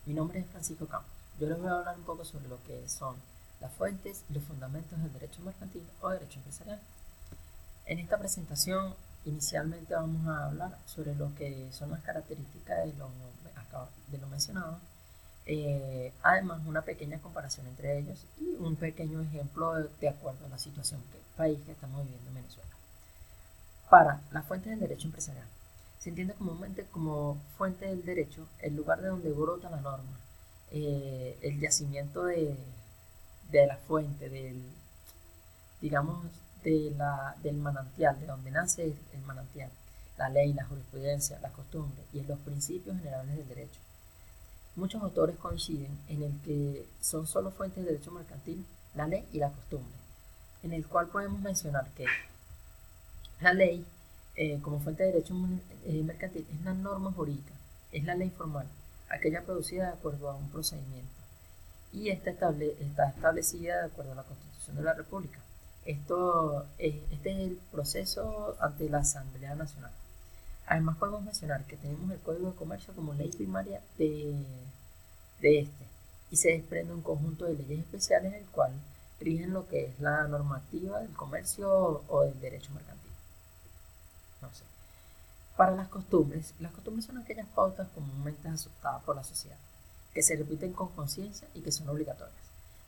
Mi nombre es Francisco Campos. Yo les voy a hablar un poco sobre lo que son las fuentes y los fundamentos del derecho mercantil o derecho empresarial. En esta presentación, inicialmente vamos a hablar sobre lo que son las características de lo mencionado, además una pequeña comparación entre ellos y un pequeño ejemplo de acuerdo a la situación del país que estamos viviendo en Venezuela. Para las fuentes del derecho empresarial, se entiende comúnmente como fuente del derecho el lugar de donde brota la norma, el yacimiento de la fuente, digamos, del manantial, de donde nace el manantial, la ley, la jurisprudencia, las costumbres y los principios generales del derecho. Muchos autores coinciden en el que son solo fuentes de derecho mercantil la ley y la costumbre, en el cual podemos mencionar que la ley, como fuente de derecho mercantil, es la norma jurídica, es la ley formal, aquella producida de acuerdo a un procedimiento, y está establecida de acuerdo a la Constitución de la República. Este es el proceso ante la Asamblea Nacional. Además podemos mencionar que tenemos el Código de Comercio como ley primaria de este, y se desprende un conjunto de leyes especiales en el cual rigen lo que es la normativa del comercio o del derecho mercantil. No sé. Para las costumbres son aquellas pautas comúnmente aceptadas por la sociedad, que se repiten con conciencia y que son obligatorias.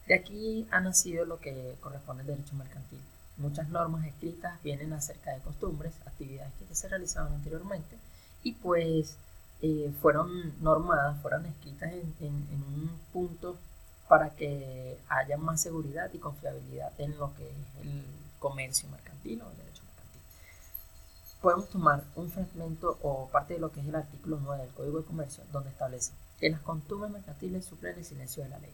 De aquí ha nacido lo que corresponde al derecho mercantil. Muchas normas escritas vienen acerca de costumbres, actividades que se realizaban anteriormente y pues fueron normadas, fueron escritas en un punto para que haya más seguridad y confiabilidad en lo que es el comercio mercantil o el derecho mercantil. Podemos tomar un fragmento o parte de lo que es el artículo 9 del Código de Comercio, donde establece que las costumbres mercantiles suplen el silencio de la ley.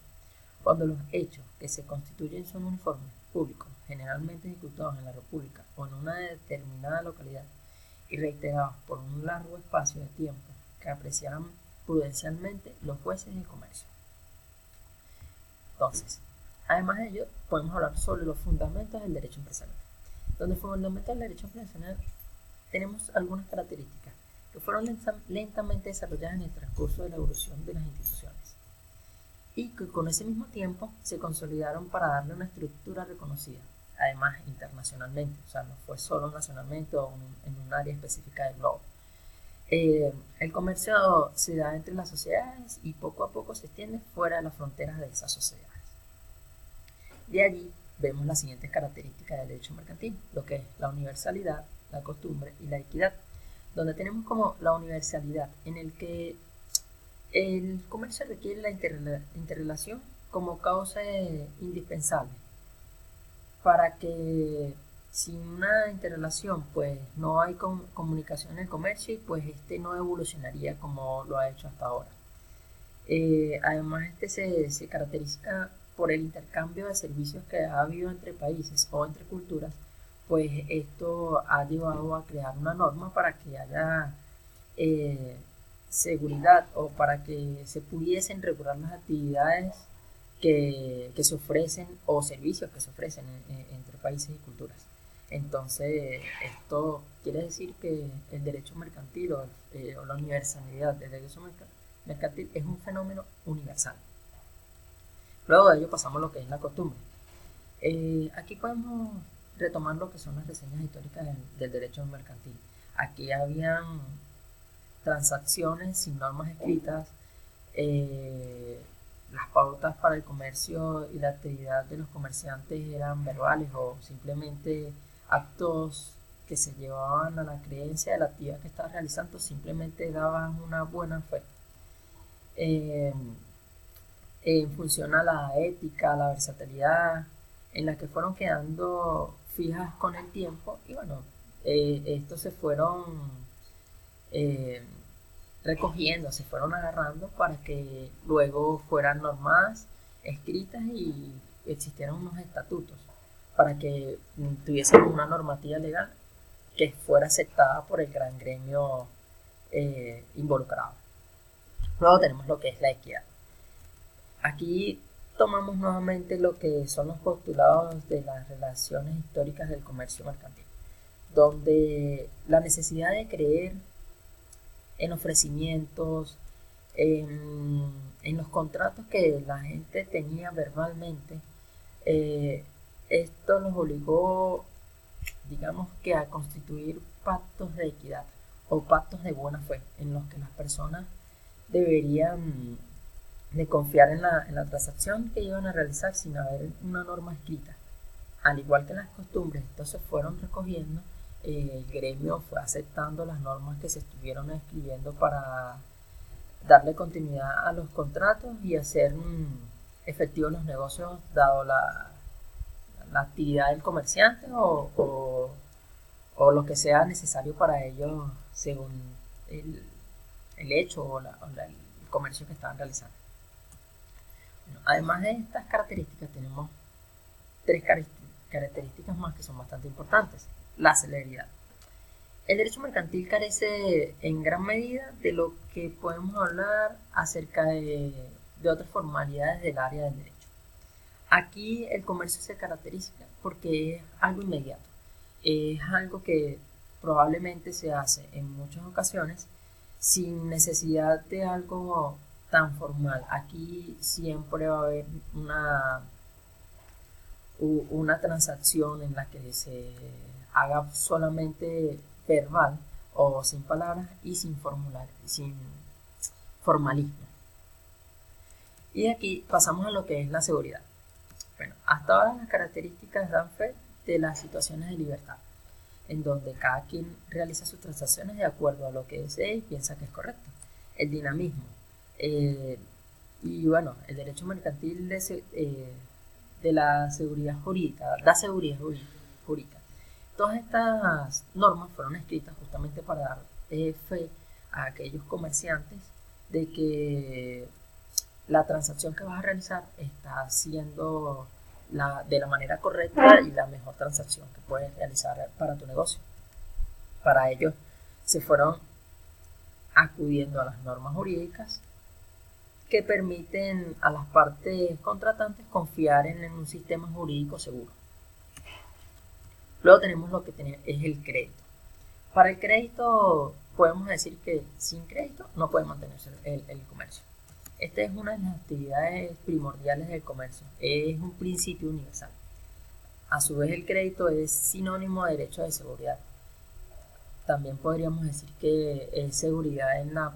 Cuando los hechos que se constituyen son uniformes, públicos, generalmente ejecutados en la República o en una determinada localidad y reiterados por un largo espacio de tiempo que apreciarán prudencialmente los jueces de comercio. Entonces, además de ello, podemos hablar sobre los fundamentos del derecho empresarial. Donde fundamenta el derecho empresarial tenemos algunas características que fueron lentamente desarrolladas en el transcurso de la evolución de las instituciones y que con ese mismo tiempo se consolidaron para darle una estructura reconocida, además internacionalmente, o sea, no fue solo nacionalmente o en un área específica del globo. El comercio se da entre las sociedades y poco a poco se extiende fuera de las fronteras de esas sociedades. De allí vemos las siguientes características del derecho mercantil, lo que es la universalidad, la costumbre y la equidad, donde tenemos como la universalidad en el que el comercio requiere la interrelación como causa indispensable para que sin una interrelación pues no hay comunicación en el comercio y pues este no evolucionaría como lo ha hecho hasta ahora. Además se caracteriza por el intercambio de servicios que ha habido entre países o entre culturas, pues esto ha llevado a crear una norma para que haya seguridad o para que se pudiesen regular las actividades que se ofrecen o servicios que se ofrecen entre países y culturas. Entonces, esto quiere decir que el derecho mercantil o la universalidad del derecho mercantil es un fenómeno universal. Luego de ello pasamos a lo que es la costumbre. Aquí podemos retomar lo que son las reseñas históricas del derecho mercantil. Aquí habían transacciones sin normas escritas, las pautas para el comercio y la actividad de los comerciantes eran verbales o simplemente actos que se llevaban a la creencia de la actividad que estaba realizando, simplemente daban una buena fe. En función a la ética, la versatilidad, en la que fueron quedando fijas con el tiempo y bueno, estos se fueron recogiendo, se fueron agarrando para que luego fueran normadas, escritas y existieran unos estatutos para que tuviesen una normativa legal que fuera aceptada por el gran gremio involucrado. Luego tenemos lo que es la equidad. Aquí tomamos nuevamente lo que son los postulados de las relaciones históricas del comercio mercantil, donde la necesidad de creer en ofrecimientos, en en los contratos que la gente tenía verbalmente, esto los obligó, digamos que a constituir pactos de equidad o pactos de buena fe, en los que las personas deberían de confiar en la transacción que iban a realizar sin haber una norma escrita. Al igual que las costumbres, estos se fueron recogiendo, el gremio fue aceptando las normas que se estuvieron escribiendo para darle continuidad a los contratos y hacer efectivos los negocios, dado la actividad del comerciante o lo que sea necesario para ellos según el hecho o el comercio que estaban realizando. Bueno, además de estas características, tenemos tres características más que son bastante importantes. La celeridad. El derecho mercantil carece en gran medida de lo que podemos hablar acerca de otras formalidades del área del derecho. Aquí el comercio se caracteriza porque es algo inmediato, es algo que probablemente se hace en muchas ocasiones sin necesidad de algo tan formal. Aquí siempre va a haber una transacción en la que se haga solamente verbal o sin palabras y sin formalismo. Y aquí pasamos a lo que es la seguridad. Bueno, hasta ahora las características dan fe de las situaciones de libertad, en donde cada quien realiza sus transacciones de acuerdo a lo que desee y piensa que es correcto. El dinamismo. Y bueno, el derecho mercantil de la seguridad jurídica, da seguridad jurídica. Todas estas normas fueron escritas justamente para dar fe a aquellos comerciantes de que la transacción que vas a realizar está siendo de la manera correcta y la mejor transacción que puedes realizar para tu negocio. Para ello se fueron acudiendo a las normas jurídicas que permiten a las partes contratantes confiar en un sistema jurídico seguro. Luego tenemos lo que es el crédito. Para el crédito podemos decir que sin crédito no puede mantenerse el comercio. Esta es una de las actividades primordiales del comercio, es un principio universal. A su vez el crédito es sinónimo de derecho de seguridad. También podríamos decir que es seguridad en lo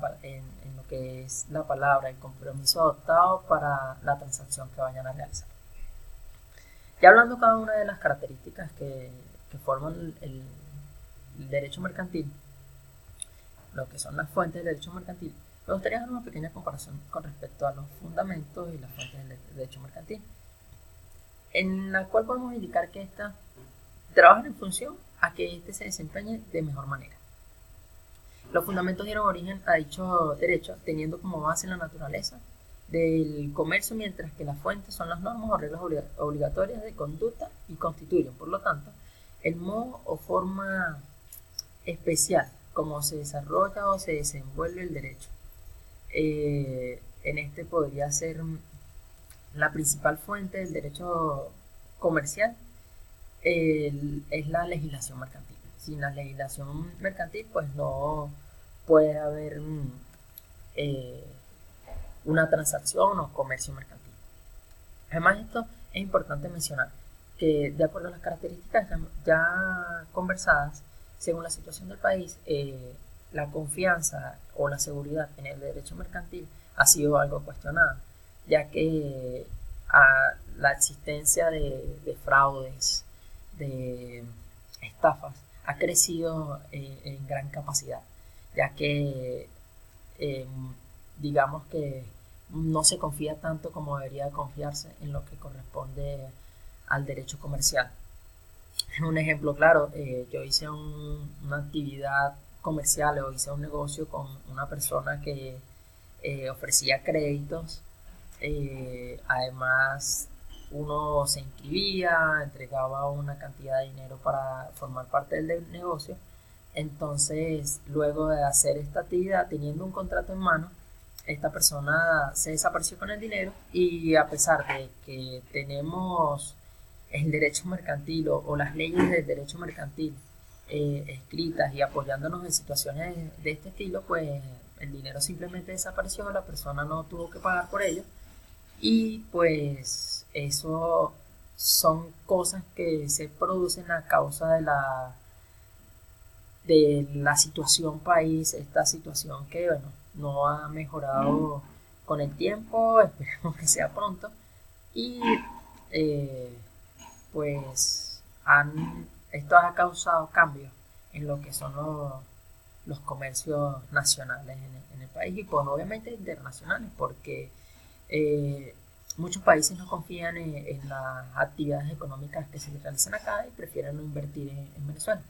que es la palabra, el compromiso adoptado para la transacción que vayan a realizar. Ya hablando cada una de las características que forman el derecho mercantil, lo que son las fuentes del derecho mercantil, me gustaría hacer una pequeña comparación con respecto a los fundamentos y las fuentes del derecho mercantil, en la cual podemos indicar que estas trabajan en función a que éste se desempeñe de mejor manera. Los fundamentos dieron origen a dicho derecho teniendo como base la naturaleza del comercio, mientras que las fuentes son las normas o reglas obligatorias de conducta y constituyen, por lo tanto, el modo o forma especial como se desarrolla o se desenvuelve el derecho. En este podría ser la principal fuente del derecho comercial, es la legislación mercantil. Sin la legislación mercantil, pues no puede haber una transacción o comercio mercantil. Además, esto es importante mencionar que de acuerdo a las características ya conversadas, según la situación del país, la confianza o la seguridad en el derecho mercantil ha sido algo cuestionada, ya que la existencia de fraudes, de estafas, ha crecido en gran capacidad, ya que digamos que no se confía tanto como debería confiarse en lo que corresponde al derecho comercial. Un ejemplo claro, yo hice una actividad comercial o hice un negocio con una persona que ofrecía créditos, además uno se inscribía, entregaba una cantidad de dinero para formar parte del negocio. Entonces, luego de hacer esta actividad, teniendo un contrato en mano, esta persona se desapareció con el dinero, y a pesar de que tenemos el derecho mercantil o las leyes del derecho mercantil escritas y apoyándonos en situaciones de este estilo, pues el dinero simplemente desapareció, la persona no tuvo que pagar por ello y pues eso son cosas que se producen a causa de la situación país, esta situación que bueno, no ha mejorado con el tiempo, esperemos que sea pronto y eh, pues esto ha causado cambios en lo que son los comercios nacionales en el país y pues obviamente internacionales porque eh, muchos países no confían en las actividades económicas que se realizan acá y prefieren no invertir en Venezuela.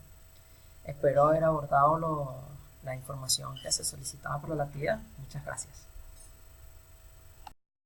Espero haber abordado la información que se solicitaba para la actividad. Muchas gracias.